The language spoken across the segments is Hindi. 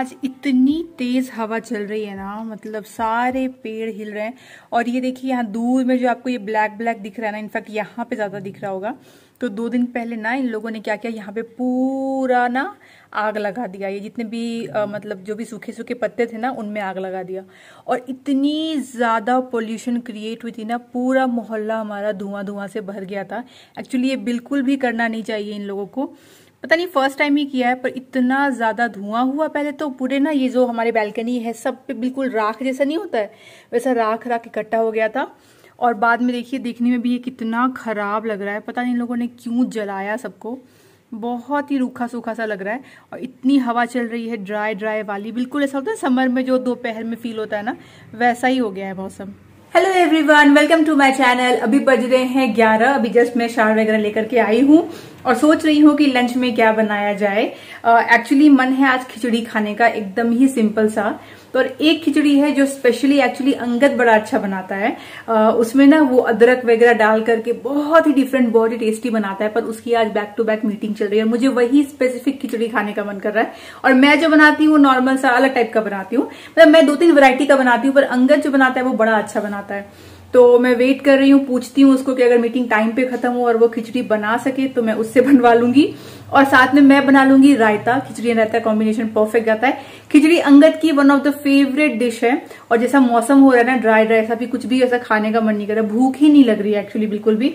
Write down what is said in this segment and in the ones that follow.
आज इतनी तेज हवा चल रही है ना, मतलब सारे पेड़ हिल रहे हैं। और ये देखिए यहाँ दूर में जो आपको ये ब्लैक ब्लैक दिख रहा है ना, इनफैक्ट यहाँ पे ज्यादा दिख रहा होगा। तो 2 दिन पहले ना इन लोगों ने क्या किया, यहाँ पे पूरा ना आग लगा दिया। ये जितने भी मतलब जो भी सूखे सूखे पत्ते थे ना, उनमें आग लगा दिया। और इतनी ज्यादा पोल्यूशन क्रिएट हुई थी ना, पूरा मोहल्ला हमारा धुआं धुआं से भर गया था। एक्चुअली ये बिल्कुल भी करना नहीं चाहिए इन लोगों को। पता नहीं फर्स्ट टाइम ही किया है, पर इतना ज्यादा धुआं हुआ। पहले तो पूरे ना ये जो हमारी बैल्कनी है सब पे बिल्कुल राख जैसा नहीं होता है, वैसा राख राख इकट्ठा हो गया था। और बाद में देखिए देखने में भी ये कितना खराब लग रहा है। पता नहीं इन लोगों ने क्यों जलाया सबको, बहुत ही रूखा सूखा सा लग रहा है। और इतनी हवा चल रही है ड्राई ड्राई वाली, बिल्कुल ऐसा होता है समर में जो दोपहर में फील होता है ना, वैसा ही हो गया है मौसम। Hello everyone, welcome to my channel. अभी बज रहे हैं 11। अभी जस्ट मैं शावर वगैरह लेकर के आई हूँ और सोच रही हूँ कि लंच में क्या बनाया जाए। एक्चुअली मन है आज खिचड़ी खाने का, एकदम ही सिंपल सा। तो और एक खिचड़ी है जो स्पेशली एक्चुअली अंगद बड़ा अच्छा बनाता है। उसमें ना वो अदरक वगैरह डाल करके बहुत ही डिफरेंट, बहुत ही टेस्टी बनाता है। पर उसकी आज बैक टू बैक मीटिंग चल रही है और मुझे वही स्पेसिफिक खिचड़ी खाने का मन कर रहा है। और मैं जो बनाती हूँ नॉर्मल सा अलग टाइप का बनाती हूँ, मतलब मैं 2-3 वैरायटी का बनाती हूँ, पर अंगद जो बनाता है वो बड़ा अच्छा बनाता है। तो मैं वेट कर रही हूँ, पूछती हूँ उसको कि अगर मीटिंग टाइम पे खत्म हो और वो खिचड़ी बना सके तो मैं उससे बनवा लूंगी। और साथ में मैं बना लूंगी रायता। खिचड़ी एंड रायता कॉम्बिनेशन परफेक्ट जाता है। खिचड़ी अंगद की one of the favourite dish है। और जैसा मौसम हो रहा है ना, ड्राई ड्राई सा, भी कुछ भी ऐसा खाने का मन नहीं कर रहा, भूख ही नहीं लग रही है एक्चुअली बिल्कुल भी।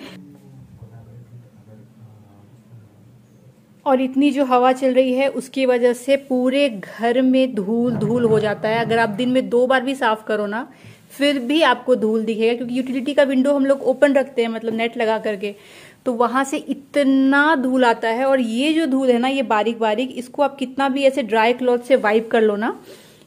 और इतनी जो हवा चल रही है उसकी वजह से पूरे घर में धूल धूल हो जाता है। अगर आप दिन में 2 बार भी साफ करो ना, फिर भी आपको धूल दिखेगा, क्योंकि यूटिलिटी का विंडो हम लोग ओपन रखते हैं, मतलब नेट लगा करके। तो वहां से इतना धूल आता है। और ये जो धूल है ना, ये बारीक बारीक, इसको आप कितना भी ऐसे ड्राई क्लॉथ से वाइप कर लो ना,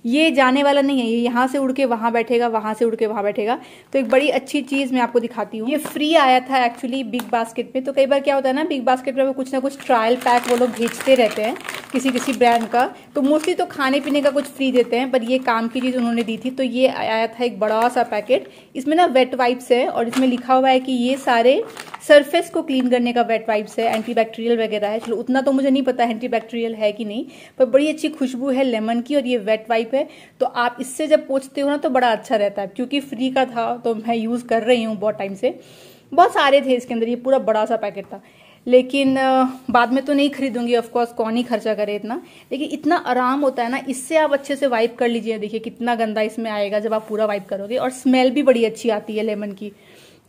ये जाने वाला नहीं है। ये यहाँ से उड़ के वहां बैठेगा, वहां से उड़ के वहां बैठेगा। तो एक बड़ी अच्छी चीज मैं आपको दिखाती हूँ। ये फ्री आया था एक्चुअली बिग बास्केट में। तो कई बार क्या होता है ना, बिग बास्केट में वो कुछ ना कुछ ट्रायल पैक वो लोग भेजते रहते हैं किसी किसी ब्रांड का। तो मोस्टली तो खाने पीने का कुछ फ्री देते हैं, पर ये काम की चीज उन्होंने दी थी। तो ये आया था एक बड़ा सा पैकेट। इसमें ना वेट वाइप्स है और इसमें लिखा हुआ है कि ये सारे सरफेस को क्लीन करने का वेट वाइप्स है, एंटीबैक्टीरियल वगैरह है। चलो उतना तो मुझे नहीं पता एंटीबैक्टीरियल है कि नहीं, पर बड़ी अच्छी खुशबू है लेमन की। और ये वेट वाइप है, तो आप इससे जब पोंछते हो ना तो बड़ा अच्छा रहता है। क्योंकि फ्री का था तो मैं यूज कर रही हूँ बहुत टाइम से। बहुत सारे थे इसके अंदर, ये पूरा बड़ा सा पैकेट था। लेकिन बाद में तो नहीं खरीदूंगी, ऑफकोर्स कौन ही खर्चा करे इतना। लेकिन इतना आराम होता है ना, इससे आप अच्छे से वाइप कर लीजिए। देखिए कितना गंदा इसमें आएगा जब आप पूरा वाइप करोगे। और स्मेल भी बड़ी अच्छी आती है लेमन की।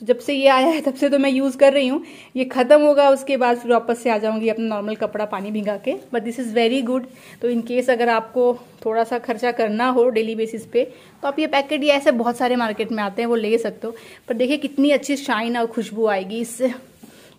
तो जब से ये आया है तब से तो मैं यूज कर रही हूँ। ये खत्म होगा उसके बाद फिर वापस से आ जाऊंगी अपना नॉर्मल कपड़ा पानी भिंगा के। But this is very good. तो इन केस अगर आपको थोड़ा सा खर्चा करना हो डेली बेसिस पे, तो आप ये पैकेट, ये ऐसे बहुत सारे मार्केट में आते हैं, वो ले सकते हो। पर देखिए कितनी अच्छी शाइन और खुशबू आएगी इससे।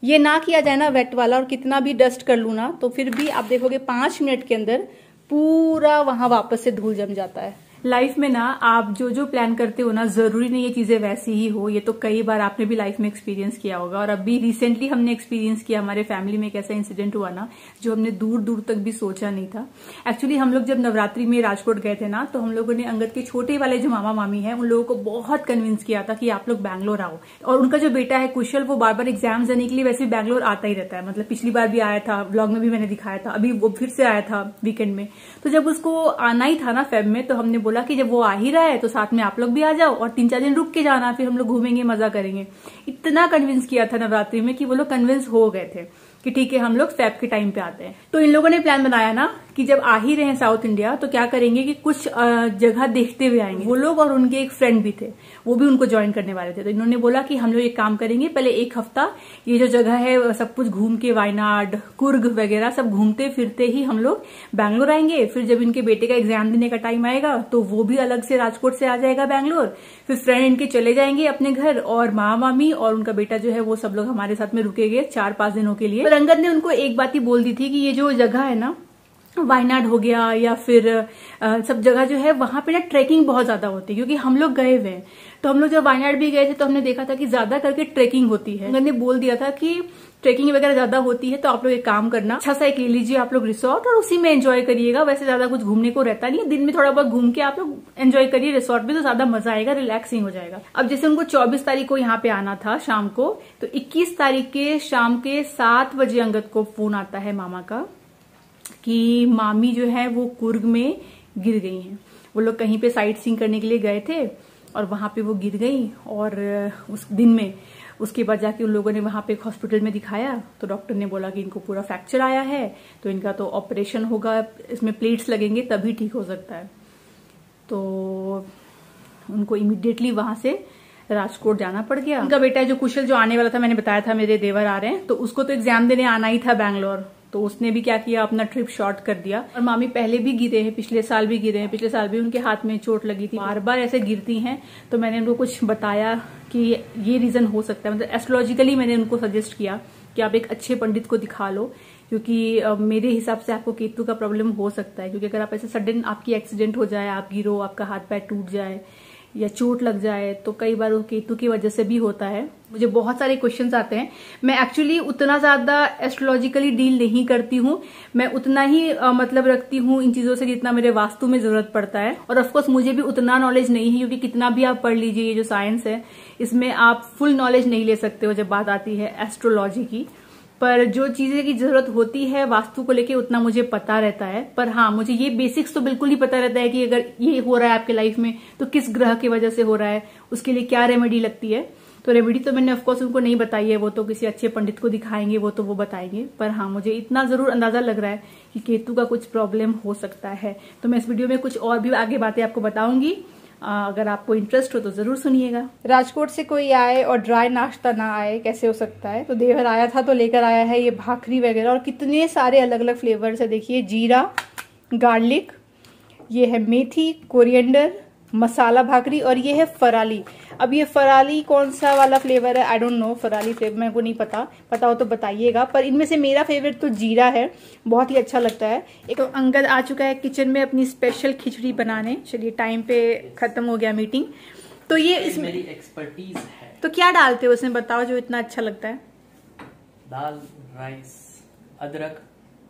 ये ना किया जाए ना वेट वाला, और कितना भी डस्ट कर लू ना, तो फिर भी आप देखोगे 5 मिनट के अंदर पूरा वहां वापस से धूल जम जाता है। लाइफ में ना आप जो जो प्लान करते हो ना, जरूरी नहीं ये चीजें वैसी ही हो। ये तो कई बार आपने भी लाइफ में एक्सपीरियंस किया होगा। और अभी रिसेंटली हमने एक्सपीरियंस किया, हमारे फैमिली में एक ऐसा इंसिडेंट हुआ ना जो हमने दूर दूर तक भी सोचा नहीं था। एक्चुअली हम लोग जब नवरात्रि में राजकोट गए थे ना, तो हम लोगों ने अंगद के छोटे वाले जो मामा मामी है, उन लोगों को बहुत कन्विंस किया था कि आप लोग बैंगलोर आओ। और उनका जो बेटा है कुशल, वो बार बार एग्जाम देने के लिए वैसे भी बैंगलोर आता ही रहता है। मतलब पिछली बार भी आया था, व्लॉग में भी मैंने दिखाया था, अभी वो फिर से आया था वीकेंड में। तो जब उसको आना ही था ना फेब में, तो हमने बोला कि जब वो आ ही रहा है तो साथ में आप लोग भी आ जाओ और 3-4 दिन रुक के जाना, फिर हम लोग घूमेंगे, मजा करेंगे। इतना कन्विंस किया था नवरात्रि में कि वो लोग कन्विंस हो गए थे कि ठीक है हम लोग फेब के टाइम पे आते हैं। तो इन लोगों ने प्लान बनाया ना कि जब आ ही रहे हैं साउथ इंडिया, तो क्या करेंगे कि कुछ जगह देखते हुए आएंगे। वो लोग और उनके एक फ्रेंड भी थे, वो भी उनको ज्वाइन करने वाले थे। तो इन्होंने बोला कि हम लोग एक काम करेंगे, पहले 1 हफ्ता ये जो जगह है सब कुछ घूम के, वायनाड, कुर्ग वगैरह सब घूमते फिरते ही हम लोग बैंगलोर आएंगे। फिर जब इनके बेटे का एग्जाम देने का टाइम आएगा तो वो भी अलग से राजकोट से आ जाएगा बैंगलोर। फिर फ्रेंड इनके चले जाएंगे अपने घर, और माँ मामी और उनका बेटा जो है वो सब लोग हमारे साथ में रुकेंगे 4-5 दिनों के लिए। अंगद ने उनको एक बात ही बोल दी थी कि ये जो जगह है ना, वायनाड हो गया या फिर सब जगह जो है वहां पे ना ट्रैकिंग बहुत ज्यादा होती है। क्योंकि हम लोग गए हुए हैं, तो हम लोग जब वायनाड भी गए थे तो हमने देखा था कि ज्यादा करके ट्रैकिंग होती है। उन्होंने बोल दिया था कि ट्रैकिंग वगैरह ज्यादा होती है, तो आप लोग एक काम करना, अच्छा सा एक ले लीजिए आप लोग रिसोर्ट, और उसी में एंजॉय करिएगा। वैसे ज्यादा कुछ घूमने को रहता नहीं है, दिन में थोड़ा बहुत घूम के आप लोग एंजॉय करिए रिसोर्ट में, तो ज्यादा मजा आएगा, रिलैक्सिंग हो जाएगा। अब जैसे उनको 24 तारीख को यहाँ पे आना था शाम को, तो 21 तारीख के शाम के 7 बजे अंगद को फोन आता है मामा का कि मामी जो है वो कुर्ग में गिर गई हैं। वो लोग कहीं पे साइट सीइंग करने के लिए गए थे और वहां पे वो गिर गई, और उस दिन में उसके बाद जाके उन लोगों ने वहां पे एक हॉस्पिटल में दिखाया तो डॉक्टर ने बोला कि इनको पूरा फ्रैक्चर आया है, तो इनका तो ऑपरेशन होगा, इसमें प्लेट्स लगेंगे तभी ठीक हो सकता है। तो उनको इमीडिएटली वहां से राजकोट जाना पड़ गया। उनका बेटा जो कुशल जो आने वाला था, मैंने बताया था मेरे देवर आ रहे हैं, तो उसको तो एग्जाम देने आना ही था बैंगलोर, तो उसने भी क्या किया, अपना ट्रिप शॉर्ट कर दिया। और मामी पहले भी गिरे हैं, पिछले साल भी गिरे हैं, पिछले साल भी उनके हाथ में चोट लगी थी, बार बार ऐसे गिरती हैं। तो मैंने उनको कुछ बताया कि ये रीजन हो सकता है, मतलब एस्ट्रोलॉजिकली मैंने उनको सजेस्ट किया कि आप एक अच्छे पंडित को दिखा लो, क्योंकि मेरे हिसाब से आपको केतु का प्रॉब्लम हो सकता है। क्योंकि अगर आप ऐसे सडन आपकी एक्सीडेंट हो जाए, आप गिरो, आपका हाथ पैर टूट जाए या चोट लग जाए, तो कई बार वो केतु की वजह से भी होता है। मुझे बहुत सारे क्वेश्चंस आते हैं। मैं एक्चुअली उतना ज्यादा एस्ट्रोलॉजिकली डील नहीं करती हूँ, मैं उतना ही मतलब रखती हूँ इन चीजों से जितना मेरे वास्तु में जरूरत पड़ता है। और ऑफकोर्स मुझे भी उतना नॉलेज नहीं है, क्योंकि कितना भी आप पढ़ लीजिए, ये जो साइंस है इसमें आप फुल नॉलेज नहीं ले सकते हो जब बात आती है एस्ट्रोलॉजी की। पर जो चीजें की जरूरत होती है वास्तु को लेके उतना मुझे पता रहता है। पर हाँ, मुझे ये बेसिक्स तो बिल्कुल ही पता रहता है कि अगर ये हो रहा है आपके लाइफ में तो किस ग्रह की वजह से हो रहा है, उसके लिए क्या रेमेडी लगती है। तो रेमेडी तो मैंने ऑफकोर्स उनको नहीं बताई है, वो तो किसी अच्छे पंडित को दिखाएंगे, वो तो वो बताएंगे। पर हाँ, मुझे इतना जरूर अंदाजा लग रहा है कि केतु का कुछ प्रॉब्लम हो सकता है। तो मैं इस वीडियो में कुछ और भी आगे बातें आपको बताऊंगी, अगर आपको इंटरेस्ट हो तो जरूर सुनिएगा। राजकोट से कोई आए और ड्राई नाश्ता ना आए, कैसे हो सकता है। तो देवर आया था तो लेकर आया है ये भाखरी वगैरह, और कितने सारे अलग अलग फ्लेवर्स है। देखिए, जीरा, गार्लिक, ये है मेथी, कोरिएंडर, मसाला भाकरी, और ये है फराली। अब ये फराली कौन सा वाला फ्लेवर है, आई डोंट नो, फराली फ्लेवर मेरे को नहीं पता हो तो बताइएगा। पर इनमें से मेरा फेवरेट तो जीरा है, बहुत ही अच्छा लगता है। एक तो अंगद आ चुका है किचन में अपनी स्पेशल खिचड़ी बनाने। चलिए, टाइम पे खत्म हो गया मीटिंग। तो ये इसमें मेरी एक्सपर्टीज है। तो क्या डालते हो उसमें, बताओ जो इतना अच्छा लगता है। दाल, राइस, अदरक,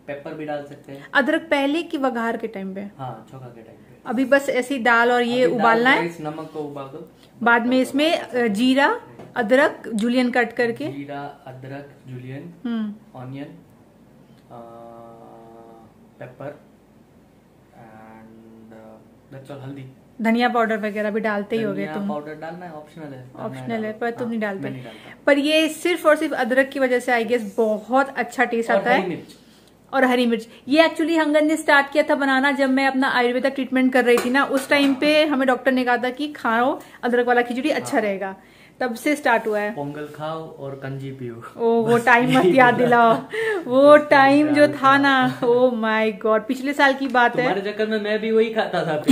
पेपर भी डाल सकते हैं। अदरक पहले की वघार के टाइम पे? हाँ, चोखा के टाइम पे। अभी बस ऐसी दाल और ये उबालना है, नमक को उबाल दो। बाद में इसमें जीरा, अदरक जूलियन कट करके, जीरा, अदरक julienne, onion, pepper and that's all. हल्दी, धनिया पाउडर वगैरह भी डालते ही होगे तुम? पाउडर डालना है, ऑप्शनल है, पर तुम नहीं डालते। पर ये सिर्फ और सिर्फ अदरक की वजह से आई गेस बहुत अच्छा टेस्ट आता है। और हरी मिर्च, ये एक्चुअली अंगद ने स्टार्ट किया था बनाना जब मैं अपना आयुर्वेदा ट्रीटमेंट कर रही थी ना, उस टाइम पे हमें डॉक्टर ने कहा था कि खाओ अदरक वाला खिचड़ी, अच्छा रहेगा, तब से स्टार्ट हुआ है। पोंगल खाओ और कंजी पियो। ओ वो टाइम मत याद दिलाओ, वो टाइम जो था ना, ओ माय गॉड, पिछले साल की बात है। तुम्हारे चक्कर में मैं भी वही खाता था।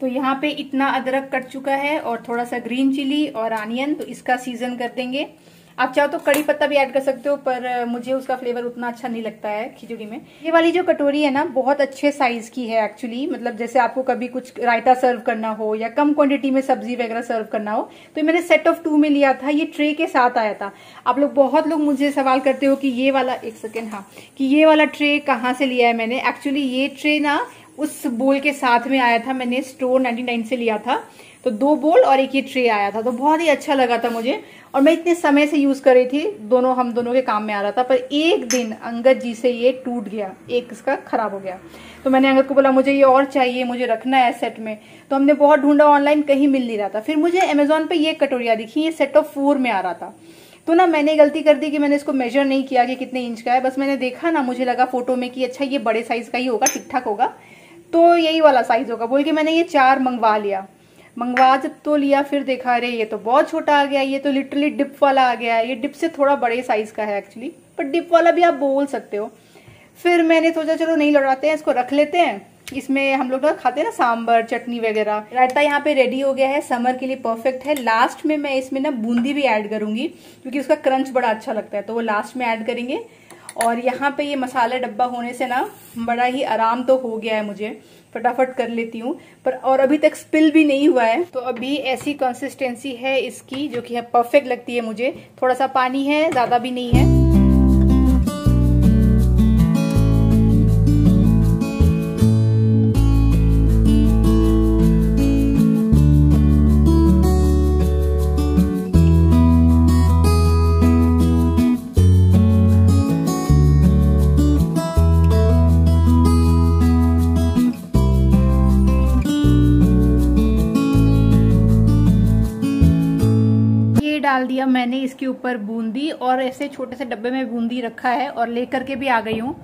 तो यहाँ पे इतना अदरक कट चुका है और थोड़ा सा ग्रीन चिली और आनियन, तो इसका सीजन कर देंगे। आप चाहो तो कड़ी पत्ता भी ऐड कर सकते हो, पर मुझे उसका फ्लेवर उतना अच्छा नहीं लगता है खिचड़ी में। ये वाली जो कटोरी है ना, बहुत अच्छे साइज की है एक्चुअली, मतलब जैसे आपको कभी कुछ रायता सर्व करना हो या कम क्वांटिटी में सब्जी वगैरह सर्व करना हो, तो मैंने सेट ऑफ 2 में लिया था, ये ट्रे के साथ आया था। आप लोग बहुत लोग मुझे सवाल करते हो कि ये वाला, एक सेकेंड, हाँ, कि ये वाला ट्रे कहाँ से लिया है मैंने। एक्चुअली ये ट्रे ना उस बोल के साथ में आया था, मैंने स्टोर 99 से लिया था, तो 2 बोल और एक ये ट्रे आया था, तो बहुत ही अच्छा लगा था मुझे, और मैं इतने समय से यूज कर रही थी, हम दोनों के काम में आ रहा था। पर एक दिन अंगद जी से ये टूट गया, एक इसका खराब हो गया, तो मैंने अंगद को बोला मुझे ये और चाहिए, मुझे रखना है सेट में। तो हमने बहुत ढूंढा ऑनलाइन, कहीं मिल नहीं रहा था। फिर मुझे अमेजोन पे ये कटोरिया दिखी, ये सेट ऑफ 4 में आ रहा था। तो ना मैंने गलती कर दी कि मैंने इसको मेजर नहीं किया कि कितने इंच का है, बस मैंने देखा ना, मुझे लगा फोटो में कि अच्छा ये बड़े साइज का ही होगा, ठीक ठाक होगा, तो यही वाला साइज होगा बोल के मैंने ये 4 मंगवा लिया। मंगवा जब तो लिया, फिर देखा अरे ये तो बहुत छोटा आ गया, ये तो लिटरली डिप वाला आ गया है। ये डिप से थोड़ा बड़े साइज का है एक्चुअली, पर डिप वाला भी आप बोल सकते हो। फिर मैंने सोचा चलो नहीं लौटाते हैं, इसको रख लेते हैं। इसमें हम लोग खाते हैं ना सांबर चटनी वगैरह। रायता यहाँ पे रेडी हो गया है, समर के लिए परफेक्ट है। लास्ट में मैं इसमें ना बूंदी भी ऐड करूंगी क्योंकि उसका क्रंच बड़ा अच्छा लगता है, तो वो लास्ट में ऐड करेंगे। और यहाँ पे ये मसाला डब्बा होने से ना बड़ा ही आराम तो हो गया है, मुझे फटाफट कर लेती हूँ। पर और अभी तक स्पिल भी नहीं हुआ है, तो अभी ऐसी कंसिस्टेंसी है इसकी जो कि परफेक्ट लगती है मुझे। थोड़ा सा पानी है, ज्यादा भी नहीं है। डाल दिया मैंने इसके ऊपर बूंदी, और ऐसे छोटे से डब्बे में बूंदी रखा है और लेकर के भी आ गई हूँ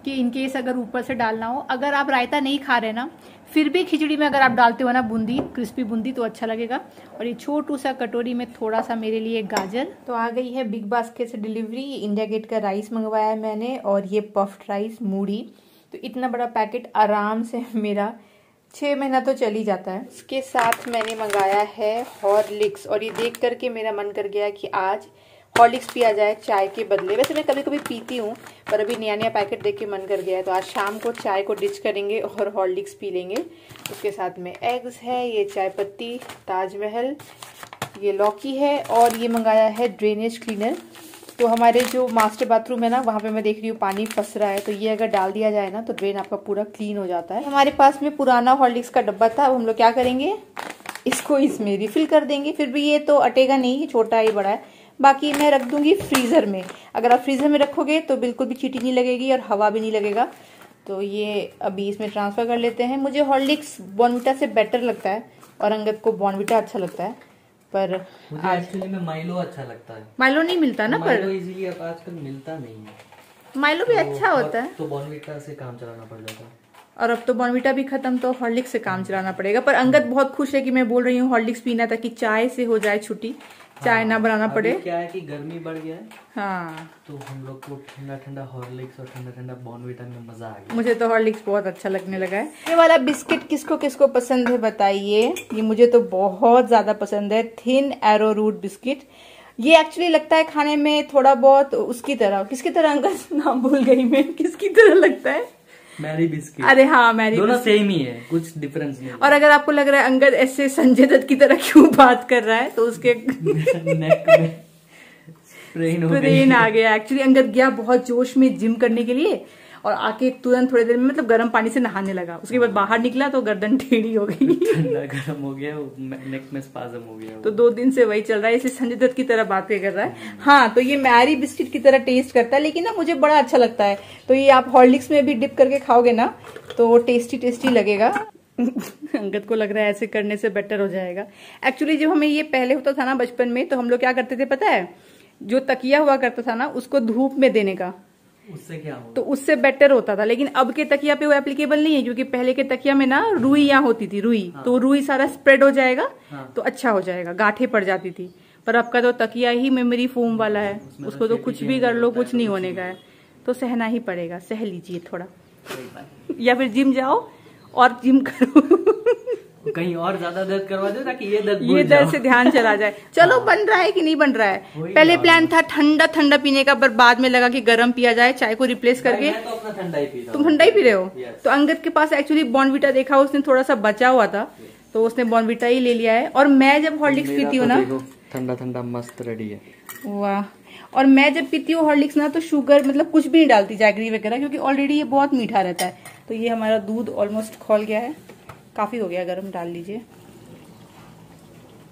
कि इनकेस अगर ऊपर से डालना हो। अगर आप रायता नहीं खा रहे ना, फिर भी खिचड़ी में अगर आप डालते हो ना बूंदी, क्रिस्पी बूंदी, तो अच्छा लगेगा। और ये छोटू सा कटोरी में थोड़ा सा मेरे लिए गाजर। तो आ गई है बिग बास्केट से डिलीवरी। इंडिया गेट का राइस मंगवाया है मैंने, और ये पफ्ड राइस मूढ़ी। तो इतना बड़ा पैकेट आराम से मेरा 6 महीना तो चल ही जाता है। इसके साथ मैंने मंगाया है हॉर्लिक्स, और ये देख करके मेरा मन कर गया कि आज हॉर्लिक्स पिया जाए चाय के बदले। वैसे मैं कभी कभी पीती हूँ, पर अभी नया नया पैकेट देख के मन कर गया है, तो आज शाम को चाय को डिच करेंगे और हॉर्लिक्स पी लेंगे। उसके साथ में एग्स है, ये चाय पत्ती ताजमहल, ये लौकी है, और ये मंगाया है ड्रेनेज क्लीनर। तो हमारे जो मास्टर बाथरूम है ना, वहाँ पे मैं देख रही हूँ पानी फंस रहा है, तो ये अगर डाल दिया जाए ना तो ड्रेन आपका पूरा क्लीन हो जाता है। हमारे पास में पुराना हॉर्लिक्स का डब्बा था, अब हम लोग क्या करेंगे, इसको इसमें रिफिल कर देंगे। फिर भी ये तो अटेगा नहीं, छोटा ही बड़ा है। बाकी मैं रख दूंगी फ्रीजर में। अगर आप फ्रीजर में रखोगे तो बिल्कुल भी चींटी नहीं लगेगी और हवा भी नहीं लगेगा। तो ये अभी इसमें ट्रांसफर कर लेते हैं। मुझे हॉर्लिक्स बॉर्नविटा से बेटर लगता है, और अंगद को बॉर्नविटा अच्छा लगता है, पर मुझे एक्चुअली में माइलो अच्छा लगता है। माइलो नहीं मिलता ना, पर इजीली अब आजकल मिलता नहीं है। माइलो भी अच्छा होता है, तो बॉर्नविटा से काम चलाना पड़ जाता है। और अब तो बॉर्नविटा भी खत्म, तो हॉर्लिक्स से काम चलाना पड़ेगा। पर अंगद बहुत खुश है कि मैं बोल रही हूँ हॉर्लिक्स पीना, ताकि चाय से हो जाए छुट्टी, चाय ना बनाना पड़े। क्या है कि गर्मी बढ़ गया है, हाँ, तो हम लोग को ठंडा ठंडा हॉर्लिक्स और ठंडा ठंडा बॉर्नविटा में मजा आ गया। मुझे तो हॉर्लिक्स बहुत अच्छा लगने लगा है। ये वाला बिस्किट किसको किसको पसंद है बताइए। ये मुझे तो बहुत ज्यादा पसंद है, थिन एरो रूट बिस्किट। ये एक्चुअली लगता है खाने में थोड़ा बहुत उसकी तरह, किसकी तरह अंकल नाम भूल गई मैं, किसकी तरह लगता है, मैरी बिस्किट। अरे हाँ, मैरी दोनों सेम ही है, कुछ डिफरेंस नहीं। और अगर आपको लग रहा है अंगद ऐसे संजय दत्त की तरह क्यों बात कर रहा है, तो उसके नेक में स्ट्रेन आ गया। एक्चुअली अंगद गया बहुत जोश में जिम करने के लिए, और आके तुरंत थोड़ी देर में मतलब गर्म पानी से नहाने लगा। उसके बाद बाहर निकला तो गर्दन टेढ़ी हो गई, ठंडा गर्म हो गया, नेक में स्पाज्म हो गया। तो 2 दिन से वही चल रहा है, इसे संजय दत्त की तरह बातें कर रहा है। हाँ, तो ये मैरी बिस्किट की तरह टेस्ट करता है, लेकिन ना मुझे बड़ा अच्छा लगता है। तो ये आप हॉर्लिक्स में भी डिप करके खाओगे ना, तो टेस्टी टेस्टी लगेगा। अंगद को लग रहा है ऐसे करने से बेटर हो जाएगा। एक्चुअली जब हमें ये पहले होता था ना बचपन में, तो हम लोग क्या करते थे पता है, जो तकिया हुआ करता था ना, उसको धूप में देने का, उससे क्या हो, तो उससे बेटर होता था। लेकिन अब के तकिया पे वो एप्लीकेबल नहीं है, क्योंकि पहले के तकिया में ना रुइयां होती थी, रुई। हाँ। तो रुई सारा स्प्रेड हो जाएगा। हाँ। तो अच्छा हो जाएगा, गांठें पड़ जाती थी। पर अब का तो तकिया ही मेमोरी फोम वाला है, उसको तो कुछ भी कर लो, कुछ नहीं होने का है। तो सहना ही पड़ेगा, सह लीजिए थोड़ा, या फिर जिम जाओ और जिम करो, कहीं और ज्यादा दर्द करवा दो ताकि ये दर्द से ध्यान चला जाए। चलो हाँ। बन रहा है कि नहीं बन रहा है। पहले प्लान था ठंडा ठंडा पीने का, पर बाद में लगा कि गर्म पिया जाए, चाय को रिप्लेस करके। मैं तो अपना ठंडा ही पीता हूं। तुम ठंडा ही पी रहे हो? तो अंगद के पास एक्चुअली बॉर्नविटा देखा, उसने थोड़ा सा बचा हुआ था, तो उसने बॉर्नविटा ही ले लिया है। और मैं जब हॉर्लिक्स पीती हूँ ना, ठंडा ठंडा मस्त रेडी है। वाह। और मैं जब पीती हूँ हॉर्लिक्स ना, तो शुगर मतलब कुछ भी नहीं डालती, जैगरी वगैरह, क्योंकि ऑलरेडी ये बहुत मीठा रहता है। तो ये हमारा दूध ऑलमोस्ट खौल गया है, काफी हो गया गर्म, डाल लीजिए।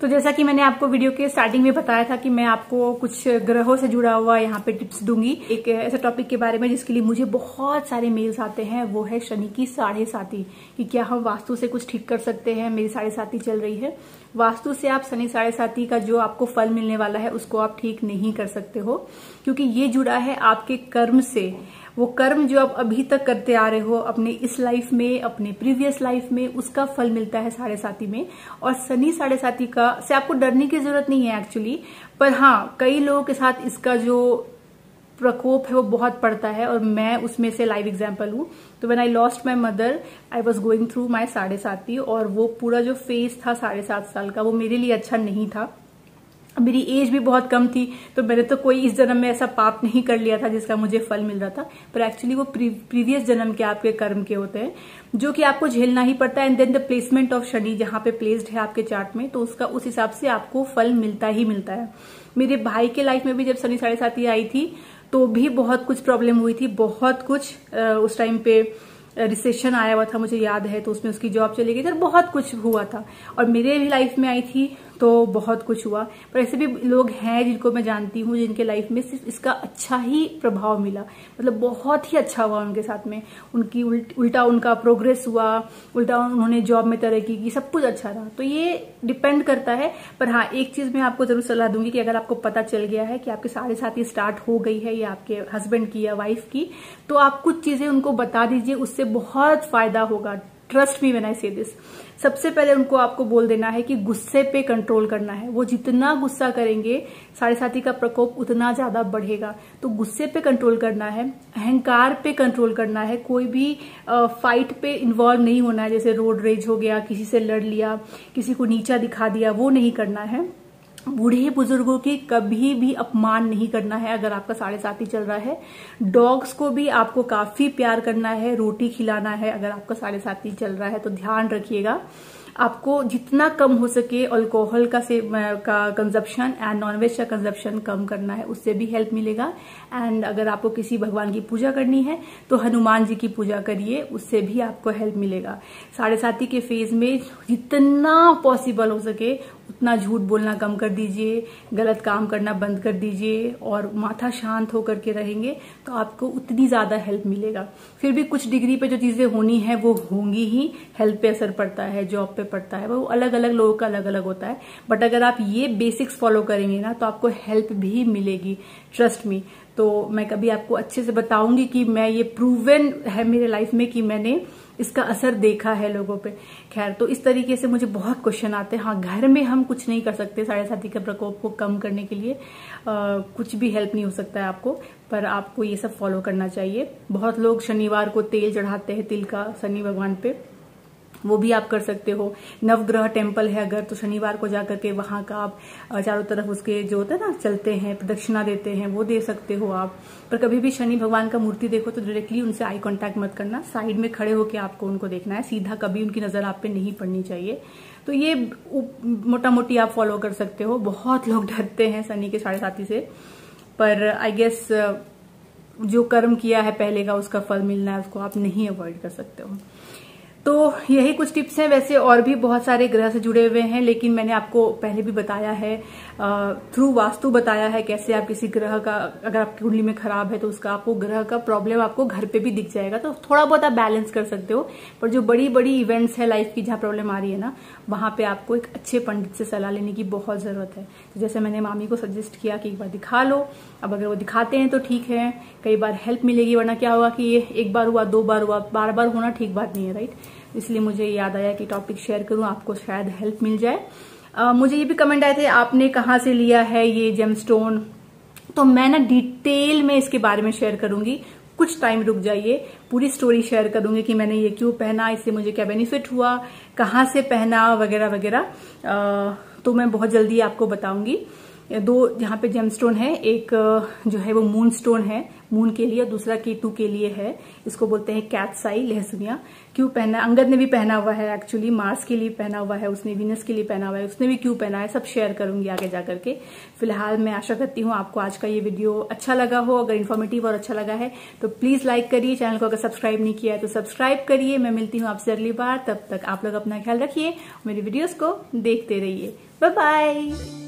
तो जैसा कि मैंने आपको वीडियो के स्टार्टिंग में बताया था कि मैं आपको कुछ ग्रहों से जुड़ा हुआ यहाँ पे टिप्स दूंगी, एक ऐसे टॉपिक के बारे में जिसके लिए मुझे बहुत सारे मेल्स आते हैं। वो है शनि की 7.5, कि क्या हम वास्तु से कुछ ठीक कर सकते हैं। मेरी 7.5 चल रही है, वास्तु से आप शनि 7.5 का जो आपको फल मिलने वाला है उसको आप ठीक नहीं कर सकते हो, क्योंकि ये जुड़ा है आपके कर्म से। वो कर्म जो आप अभी तक करते आ रहे हो अपने इस लाइफ में, अपने प्रीवियस लाइफ में, उसका फल मिलता है साढ़े साथी में। और शनि साढ़े साथी का से आपको डरने की जरूरत नहीं है एक्चुअली, पर हाँ कई लोगों के साथ इसका जो प्रकोप है वो बहुत पड़ता है, और मैं उसमें से लाइव एग्जांपल हूँ। तो when I lost my mother I was going through my साढ़े साथी, और वो पूरा जो फेज था 7.5 साल का वो मेरे लिए अच्छा नहीं था। मेरी एज भी बहुत कम थी, तो मैंने तो कोई इस जन्म में ऐसा पाप नहीं कर लिया था जिसका मुझे फल मिल रहा था, पर एक्चुअली वो प्रीवियस जन्म के आपके कर्म के होते हैं जो कि आपको झेलना ही पड़ता है। And then the placement of Shani जहां पे प्लेस्ड है आपके चार्ट में, तो उसका उस हिसाब से आपको फल मिलता ही मिलता है। मेरे भाई के लाइफ में भी जब शनि साढ़े साथी आई थी तो भी बहुत कुछ प्रॉब्लम हुई थी, बहुत कुछ उस टाइम पे रिसेशन आया हुआ था मुझे याद है, तो उसमें उसकी जॉब चली गई थी, बहुत कुछ हुआ था। और मेरे भी लाइफ में आई थी तो बहुत कुछ हुआ, पर ऐसे भी लोग हैं जिनको मैं जानती हूँ जिनके लाइफ में सिर्फ इसका अच्छा ही प्रभाव मिला, मतलब बहुत ही अच्छा हुआ उनके साथ में, उनकी उल्टा उनका प्रोग्रेस हुआ, उल्टा उन्होंने जॉब में तरक्की की, सब कुछ अच्छा रहा। तो ये डिपेंड करता है। पर हाँ एक चीज मैं आपको जरूर सलाह दूंगी कि अगर आपको पता चल गया है कि आपके साढ़े साथी स्टार्ट हो गई है या आपके हस्बैंड की या वाइफ की, तो आप कुछ चीजें उनको बता दीजिए, उससे बहुत फायदा होगा। ट्रस्ट मी व्हेन आई से दिस। सबसे पहले उनको आपको बोल देना है कि गुस्से पे कंट्रोल करना है। वो जितना गुस्सा करेंगे साढ़े साथी का प्रकोप उतना ज्यादा बढ़ेगा, तो गुस्से पे कंट्रोल करना है, अहंकार पे कंट्रोल करना है, कोई भी फाइट पे इन्वॉल्व नहीं होना है, जैसे रोड रेज हो गया, किसी से लड़ लिया, किसी को नीचा दिखा दिया, वो नहीं करना है। बूढ़े बुजुर्गों की कभी भी अपमान नहीं करना है अगर आपका साढ़े साथी चल रहा है। डॉग्स को भी आपको काफी प्यार करना है, रोटी खिलाना है अगर आपका साढ़े साथी चल रहा है, तो ध्यान रखिएगा। आपको जितना कम हो सके अल्कोहल का कंजप्शन एंड नॉनवेज का कंजप्शन कम करना है, उससे भी हेल्प मिलेगा। एंड अगर आपको किसी भगवान की पूजा करनी है तो हनुमान जी की पूजा करिए, उससे भी आपको हेल्प मिलेगा। साढ़े साथी के फेज में जितना पॉसिबल हो सके उतना झूठ बोलना कम कर दीजिए, गलत काम करना बंद कर दीजिए, और माथा शांत होकर के रहेंगे तो आपको उतनी ज्यादा हेल्प मिलेगा। फिर भी कुछ डिग्री पे जो चीजें होनी है वो होंगी ही। हेल्थ पे असर पड़ता है, जॉब पे पड़ता है, वो अलग अलग लोगों का अलग अलग होता है, बट अगर आप ये बेसिक्स फॉलो करेंगे ना तो आपको हेल्प भी मिलेगी, ट्रस्ट मी। तो मैं कभी आपको अच्छे से बताऊंगी कि मैं ये प्रूवन है मेरे लाइफ में कि मैंने इसका असर देखा है लोगों पे। खैर, तो इस तरीके से मुझे बहुत क्वेश्चन आते हैं। हाँ, घर में हम कुछ नहीं कर सकते साढ़े साथी के प्रकोप को कम करने के लिए, कुछ भी हेल्प नहीं हो सकता है आपको, पर आपको ये सब फॉलो करना चाहिए। बहुत लोग शनिवार को तेल चढ़ाते हैं, तिल का, शनि भगवान पे, वो भी आप कर सकते हो। नवग्रह टेम्पल है अगर, तो शनिवार को जाकर के वहां का आप चारों तरफ उसके जो होता है ना चलते हैं, प्रदक्षिणा देते हैं, वो दे सकते हो आप। पर कभी भी शनि भगवान का मूर्ति देखो तो डायरेक्टली उनसे आई कांटेक्ट मत करना, साइड में खड़े होकर आपको उनको देखना है, सीधा कभी उनकी नजर आप पे नहीं पड़नी चाहिए। तो ये मोटा मोटी आप फॉलो कर सकते हो। बहुत लोग डरते हैं शनि के साढ़े साथी से, पर आई गेस जो कर्म किया है पहले का उसका फल मिलना है, उसको आप नहीं अवॉइड कर सकते हो। तो यही कुछ टिप्स हैं। वैसे और भी बहुत सारे ग्रह से जुड़े हुए हैं, लेकिन मैंने आपको पहले भी बताया है, थ्रू वास्तु बताया है कैसे आप किसी ग्रह का, अगर आपकी कुंडली में खराब है तो उसका आपको ग्रह का प्रॉब्लम आपको घर पे भी दिख जाएगा, तो थोड़ा बहुत आप बैलेंस कर सकते हो। पर जो बड़ी बड़ी इवेंट्स है लाइफ की जहां प्रॉब्लम आ रही है ना, वहां पे आपको एक अच्छे पंडित से सलाह लेने की बहुत जरूरत है। तो जैसे मैंने मामी को सजेस्ट किया कि एक बार दिखा लो, अब अगर वो दिखाते हैं तो ठीक है, कई बार हेल्प मिलेगी, वरना क्या होगा कि ये एक बार हुआ, 2 बार हुआ, बार बार होना ठीक बात नहीं है, राइट। इसलिए मुझे याद आया कि टॉपिक शेयर करूं, आपको शायद हेल्प मिल जाए। मुझे ये भी कमेंट आए थे आपने कहाँ से लिया है ये जेमस्टोन, तो मैं ना डिटेल में इसके बारे में शेयर करूंगी। कुछ टाइम रुक जाइए, पूरी स्टोरी शेयर करूंगी कि मैंने ये क्यों पहना, इससे मुझे क्या बेनिफिट हुआ, कहाँ से पहना, वगैरह वगैरह। तो मैं बहुत जल्दी आपको बताऊंगी। 2 यहाँ पे जेमस्टोन है, एक जो है वो मून स्टोन है, मून के लिए, दूसरा केतु के लिए है। इसको बोलते हैं कैट्स-आई, लहसुनिया। क्यों पहना, अंगद ने भी पहना हुआ है एक्चुअली, मार्स के लिए पहना हुआ है उसने, वीनस के लिए पहना हुआ है उसने, भी क्यों पहना है सब शेयर करूंगी आगे जाकर के। फिलहाल मैं आशा करती हूँ आपको आज का ये वीडियो अच्छा लगा हो। अगर इन्फॉर्मेटिव और अच्छा लगा है तो प्लीज लाइक करिए, चैनल को अगर सब्सक्राइब नहीं किया है तो सब्सक्राइब करिए। मैं मिलती हूँ आपसे अगली बार, तब तक आप लोग अपना ख्याल रखिए, मेरी वीडियोस को देखते रहिए। Bye bye.